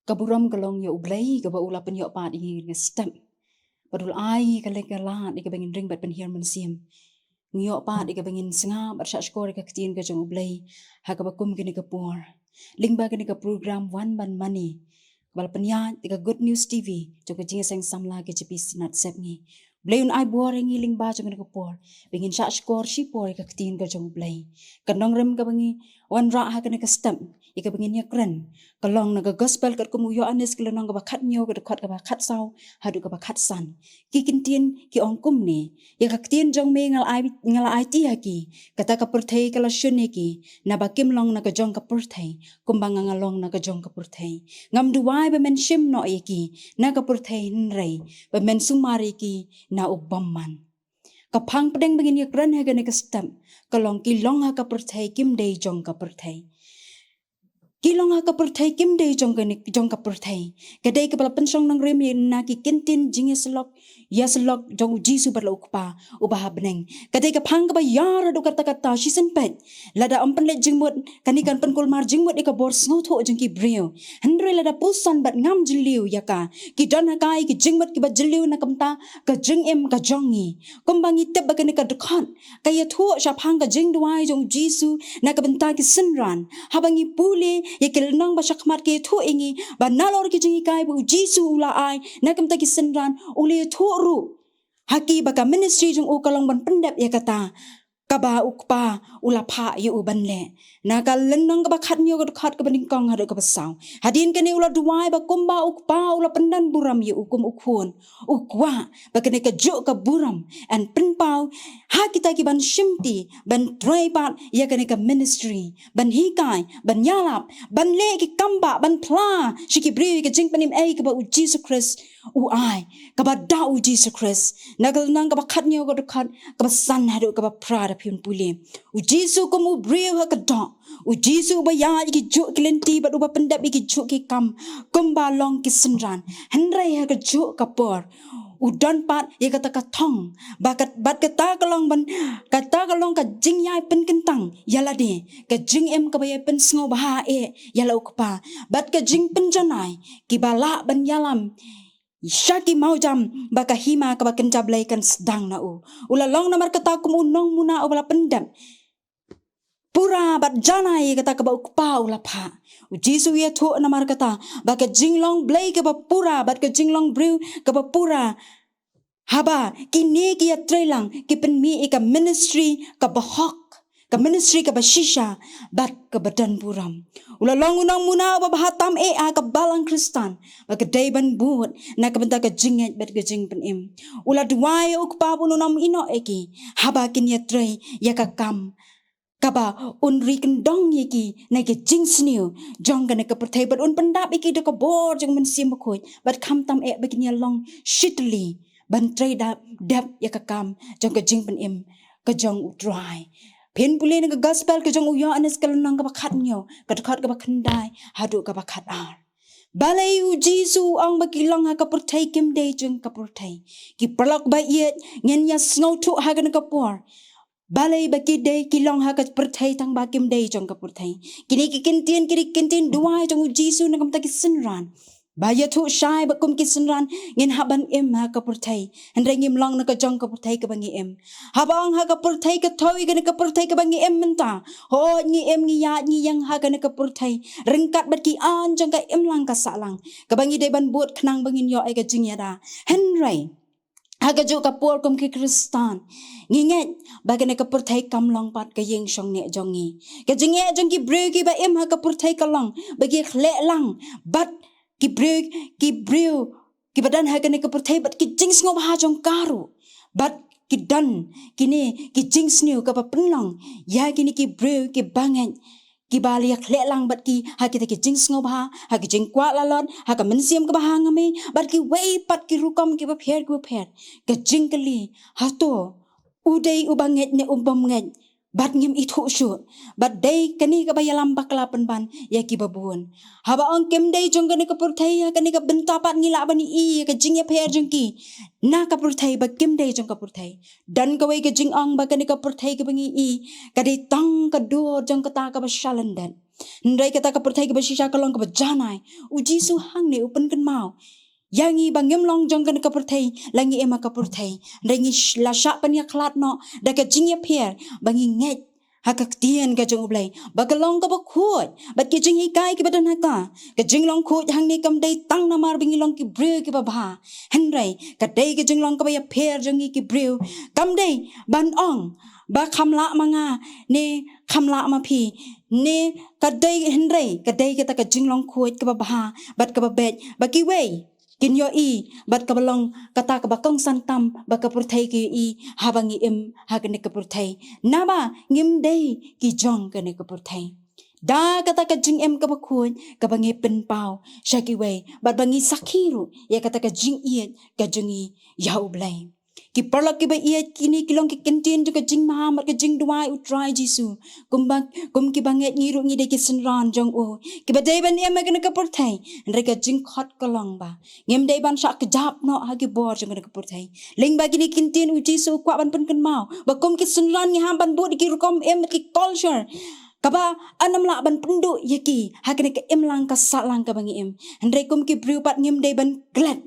Kaburam kalong ya U Blei ka ba ulapan ya pat i step. Padul ai ka lat ka bangin ring bat pen hier mensiam. Ngyo pat ka bangin sngap at skor ka Ktien ka Jong U Blei ha ka bakum kini ka por. Lingba kini ka program WAN BAN MANE. Bal penya ka Good News TV jo ka Jingiaseng Samla K.J.P Synod Sepngi. Blei Un ai boring iling ba jong ka por. Bangin skor si por ka Ktien ka Jong U Blei. Kanong rem ka bangi wan ra ha kini ka step. Ika bangin ya kren. Kalong naga gospel kat kumuyo anes kalong ka bakat nyo ka dekat ka bakat saw hadu ka bakat san. Ki Ktien ki ongkum ni. Ya Ka Ktien jong me ngal ai ti haki. Kata ka Pyrthei kala syun ki. Na bakim long naga jong ka Pyrthei. Kumbang ngalong naga jong ka Pyrthei. Ngam duwai ba men shim no ki. Na ka Pyrthei nrei. Ba men sumari ki na ubamman. Kapang pedeng bangin ya kren ha ka stem. Kalong ki long ha ka Pyrthei kim dei jong ka Pyrthei. Kilong ha ka Pyrthei kim dei jong ka Pyrthei. Kadai ka pala pensong nang rem na ki kintin jingiasyllok yasyllok jong Jisu barla ukpa ubaha beneng. Kadai ka phang ka ba yara do kata shisen pet. Lada ampan let jingmut kanikan penkul mar jingmut ika bor snotho jong ki brio. Hendre lada pusan bat ngam jiliu yaka. Ki don hakai ki jingmut ki ba jiliu na kamta ka jingim ka jongi. Kumbangi teb ba ka dekat. Kaya thuo sya phang ka jingduwai jong Jisu na ka benta ki sinran. Habangi puli ya kilnang ba syakmat ke thu ingi ba nalor ki jingi kai bu Jisu ula ai nakam ta ki senran uli thu ru haki ba ka ministry jong u kalong ban pendap ya kata kaba ukpa ula pha yu ban le na ka lenang ka ba khat nyo ka khat ka baning kong hadu ka basaw hadin kani ula duwai ba kumba ukpa ula pendan buram yu ukum ukhun ukwa ba kani ka ju ka buram and penpau ha kita ki ban shimti ban trai pat ya kani ka ministry ban hikai ban yalap ban le ki kamba ban pla shiki bri ka jing panim ai ka ba u Jesus Christ u ai ka ba da u Jesus Christ na ka nang ka ba khat nyo ka khat ka ba san hadu ka ba pra piun puli u Jisu ko mu breu ha ka do u Jisu ba ya ki ju klenti ba ba pendap ki ju ki kam kumba long ki senran hendrai ha ka ju ka por u don pat ya kata ka thong bat kata kalong ban kata kalong ka jing yai pen kentang yala de ka jing em ka ba ya pen sngewbha yala ukpa bat ka jing pen janai ki bala ban yalam Syaki mau jam baka hima ka baken jablay kan sedang na u. Ula long namar kata kum unong muna ubala pendam. Pura bat janai kata ka ba ukpa ula pha. U Jisu ya thu namar kata baka jinglong blay ka ba pura bat ka jinglong brew ka ba pura. Haba kini ki ya trelang ki penmi ka ministry ka bahok. Ka ministry ka bashisha bat ka badan buram. Ula long unang muna ba bahatam ka balang Kristan. Baka day ban buot na ka benta ka jinget bat ka jing penim. Ula duwai ukpa pununam ino eki. Haba kin ya tray ya ka kam. Kaba unri kendong yeki na ka jing sniu. Jong ka na ka Pyrthei bat un pendap iki da ka bor jang mensim bakoy. Bat kam tam bakin ya long shitli. Ban tray dap ya ka kam jong ka jing penim. Ka jong utrai. Pen puli na gospel ka jong uyo anes kalunang ka bakat nyo. Kadakot ka bakandai. Hadu ka bakat ar. Balay u Jisu ang bakilang ha ka Pyrthei kim day jong ka Pyrthei. Ki perlok ba iet. Ngen ya sngaw tu ha ka na kapor. Balay baki day kilong ha ka Pyrthei tang bakim day jong ka Pyrthei. Kini kintin duwai jong u Jisu na kamta ki sinran. Baya tu syai bakum kisenran ngin haban ha ka Pyrthei hendrai ngim long na ka jong ka Pyrthei ka bangi habang ha ka Pyrthei ka thoi ka ka Pyrthei ka bangi menta ho ngi ya ngi yang ha ka ka Pyrthei rengkat bat ki an jong ka lang ka salang ka bangi dai ban buat khnang bangin yo ai ka jingyada hendrai haga jo ka por kum ki Kristan nginget bagana ka Pyrthei kam long pat ka yeng shong ne jongi ka jinge jong ki bre ki ba ha ka Pyrthei ka long bagi khle lang bat ki brew ki badan ha ka Pyrthei bat ki jing sngewbha jong karu bat ki dan kini ki jing sniu ka pa penlong ya kini ki brew ki bangen ki bali ya khle lang bat ki ha kita ki jing sngewbha ha ki jing kwa lalon ha ka mensiam ka bahang me bat ki wei pat ki rukom ki ba pher ka jing kali ha to udai ubanget ne nget bat ngim ithu shu bat day kani ka bayalam bakla ban ya ki babun haba ang kem day jong kani ka Pyrthei ya kani ka benta pat ngila bani ka jing ya pher jong ki na ka Pyrthei ba kem day jong ka Pyrthei dan ka wei ka jing ang ba kani ka Pyrthei ka bangi ka day tang ka do jong ka ta ka ba shalandan Ndai kata ka Pyrthei ka basisha ka long ka bajanai. Uji su hang ni upen kan mau. Yangi bangem long jong kan ka Pyrthei langi ema ka Pyrthei. Ndangi la syak pan ya klat no da ka jingya pier bangi nget. Ka Ktien ka Jong U Blei bagalong ka bakhuat bat ki jing hikai ki badan haka ka jing long khut hang ni kam dei tang namar bingi long ki breu ki babha henrai ka dei ki jing long ka ya pher jong ki breu kam dei ban ong ba khamla manga ne khamla ma phi ne ka dei henrai ka dei ka ta ka jing long khut ka babha bat ka babet ba kiwei kin yo I bat ka balong kata ka bakong santam ba ka Pyrthei ki I habangi ha ka ne ka Pyrthei naba ngim dei ki jong ka ne ka Pyrthei da kata ka jing ka bakhuan ka bangi pen pau sha ki wei bat bangi sakhiru ya kata ka jing iet ka jungi ya U Blei ki perlak ki ba iet kini kilong ki kentien ka jing mahamat ka jing duwai utrai jisu kum ki banget ngiru ngi de ki senran jong U ki ba dei ban ka ne ka Pyrthei ndre ka jing khot ka long ba ngem dei ban syak kejap no ha ki bor jong ka ne ka Pyrthei ling ba kini kentien u jisu kwa ban pen kan mau ba kum ki senran ngi ham ban bu ki rukom ki culture kaba anam la ban pendu yaki hakene ke lang ka salang ka bangi ndre kum ki bru pat ngem dei ban glad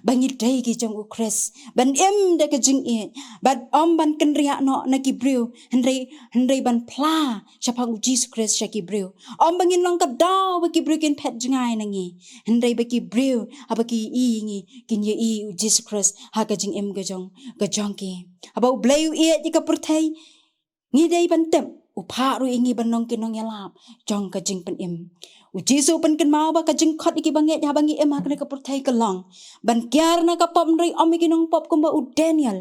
bangi dei ki jong U Chris ban de ka jing e bat ban kan ria no na ki bru ndre ban pla chapang Jesus Chris sha ki bru bangin long ka daw ba ki bru kin pet jingai nangi ndre ba ki bru aba ki I ngi kin ye I Jesus Chris ha ka jing ka jong ki aba U Blei e ka Pyrthei ngi dei ban tem upharu ingi banong kinong yalap jong ka jing pen u jisu pen ken mau ba ka jing khot iki banget ha bangi ha ka Pyrthei ka long ban kyar na ka pop nrei kinong pop kumba u Daniel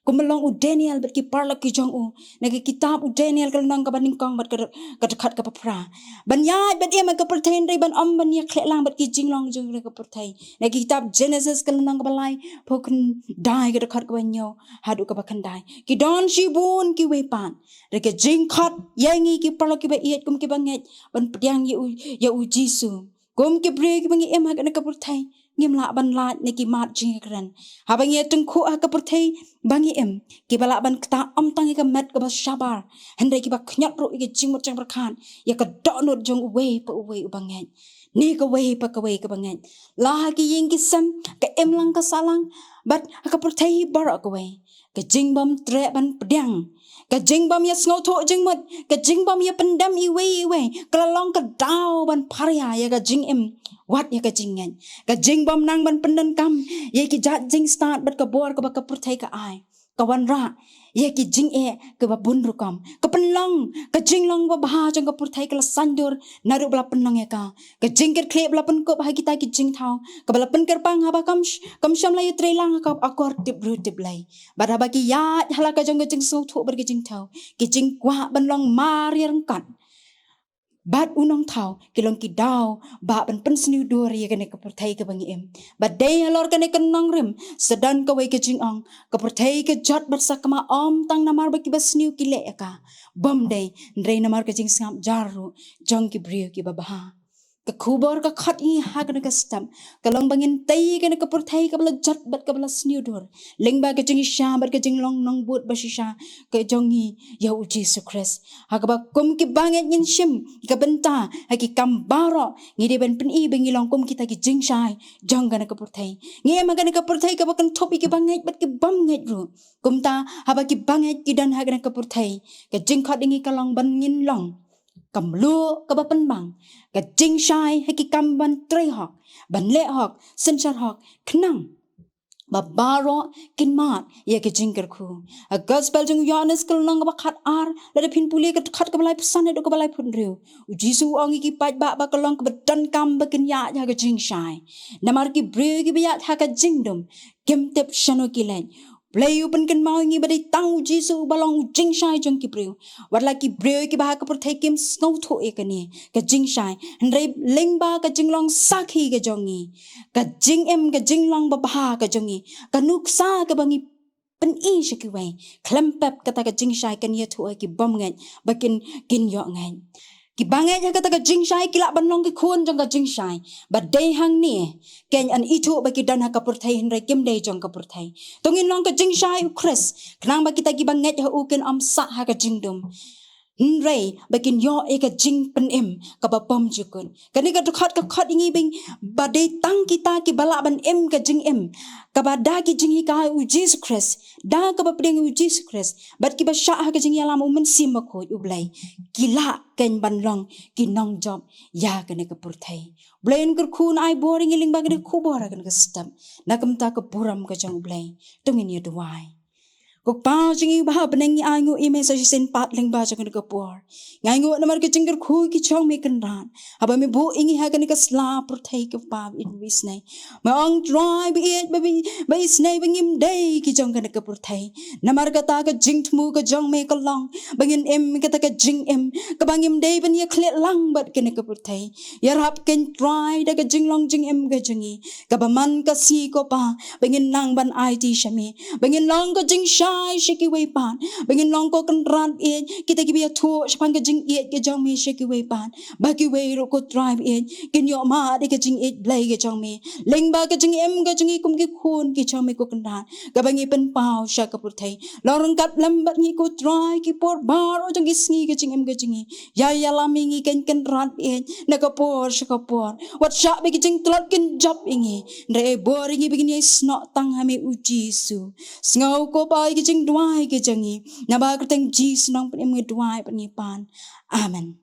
kumelong u Daniel bat ki parla ki jong U na ki kitab u Daniel ka nang ka baning kong bat ka khat ka pra ban ya bat ka Pyrthei nrei ban ban ya khle lang bat ki jing long jong ka Pyrthei na ki kitab Genesis ka nang ka balai phokun dai ka khat ka banyo hadu ka bakhan dai ki don shi bun ki we pan re ka jing khat yangi ki parla ki ba iet kum ki banget ban pdyang ya u jisu kum ki bre ki bangi ha ka ne ka Pyrthei ngim la ban la ne ki mat jing kran ha bangi tengkhu ha ka Pyrthei bangi ki bala ban kta tang ka mat ka ba shabar hande ki ba khnyat ro ki jing mot chang prakhan ya ka donot jong we pa we banget ni ka we pa ka we ka banget la ki ying ki sam ka lang ka salang bat ha ka Pyrthei bar ka we ka jing bam tre ban pdyang ka jing bam ya sngo tho jing mot ka jing bam ya pendam I we ka long ka daw ban pharia ya ka jing wat ya ka jing ngan ka jing bam nang ban pendan kam ye ki jat jing start bat ka bor ka ba ka Pyrthei ka ai ka wan ra ye ki jing ka ba bun rukam ka penlong ka jing long ba bha jong ka Pyrthei ka sandur naru bla penlong ya ka jing ker khle bla pen ko ba kita ki jing thau ka bla pen kyrpang ha ba kam sham la ye trelang ka akor tip ru tip lai ba ba ki ya hala ka jong ka jing so tho ber ki jing thau ki jing kwa ban long mar yang kat bat unong thau kilong ki daw ba ban pen sniu dur ye ka ne ka Pyrthei ka bangi ba dei halor ka ne ka nong rim sedan ka we ka jing ong ka Pyrthei ka jot bat sakma tang namar ba ki ba sniu ki le ka bom dei ndrei namar ka jing sngap jaru jong ki brio ki ba ba ka khubor ka khat ha ka ne ka stam ka long bangin tei ka ne ka Pyrthei ka bla jot bat ka bla sniu dur ling ba ka jing sha bat ka jing long nong but ba shisha ka jongi ya u Jesus Christ ha ka ba kum ki banget nyin shim ka bynta ha ki kambaro ngi de ben pen bengi long kum kita ki jing shai jong ka ne ka Pyrthei ngi ma ka ne ka Pyrthei ka ba kan topi ki banget bat ki bam nget ru kum ta ha ba ki banget ki dan ha ka ne ka Pyrthei ka jing khat ngi ka long ban ngin long kam lu ka ba pen bang ka jing shai ha ki kam ban tre hok ban le hok sen char hok knang ba baro kin mat ye ke jing kyrkhu a gospel jung Johannes kal nang ba khat ar la de phin puli ka khat ka balai psan do ka balai phun riu u jisu angi ki pat ba ka long ka dan kam ba kin ya ka jing shai namar ki bre ki ba ha ka jing dum kem tep shano ki len Blei U pen kan mau ngi badai tang jisu balong jing shai jong ki bre warla ki bre ki ba ka Pyrthei kim snow tho e ka ni ka jing shai ndrei ling ba ka jing long sakhi ka jongi ka jing ka jing long ba ba ka jongi ka nuksa ka bangi pen shi ki wei klempep kata ka jing shai kan ye tho ki bom ngai bakin kin yo ngai ki bangai ha kata ka jing shai ki la ban long ki khun jong ka jing shai ba dei hang ni ken an itu ba ki dan ha ka Pyrthei ndrei kim dei jong ka Pyrthei tongin long ka jing shai u Chris knang ba kita ki bangai ha u ken sa ha ka jing dum Nrei bakin yo eka jing pen em kaba pom jukun. Kani ka khot ingi bing badai tang kita ki bala ban em ka jing em. Kaba da ki jing ka u Jesus Christ. Da kaba pedeng u Jesus Christ. Bat ki ba sha ka jing yalam men sim ko u Blei. Kila ken ban long ki nong job ya kani ka Pyrthei. Blei Un kyrkhu ai boring iling bagani khu bora kan ka stam. Nakam ta ka buram ka jong Blei. Tungin ya duwai. Kok pau jingibha benengi angu ime sa sen pat leng ba jangan ke por ngangu namar ke jingger khu ki chong me kan ran aba me bu ingi ha kan ka sla Pyrthei ke pa in wisnai ma ong drive it ba isnai bangim day ki jong kan ka Pyrthei namar ka ta ka jing thmu ka jong me ka long bangin em ka ta ka jing em ka bangim day ban ye klet lang bat kan ka Pyrthei yarap ken try da ka jing long jing em ka jingi ka ba man ka si ko pa bangin nang ban IT shami bangin long ka jing kiwei pan bangin long ko kan ran e kita ki bia thu shpang ka jing e ke jong me kiwei pan ba kiwei ro ko drive e kin yo ma de ka jing e Blei ke jong me leng ba ka jing em ka jing kum ki khun ki jong me ko kan ran ka bangi pen pau sha ka Pyrthei lorong kat lam bat ngi ko drive ki por bar o jong ki sngi ka jing em ka jing ya la mi ngi ken ran e na ka por sha ka por wat sha be ki jing tlot kin job ingi re boring i begin ye sno tang ha me u Jisu ngau ko ba ki jingduwai ki jangi na ba kyrteng Jesus nang pen em duwai pen pan amen.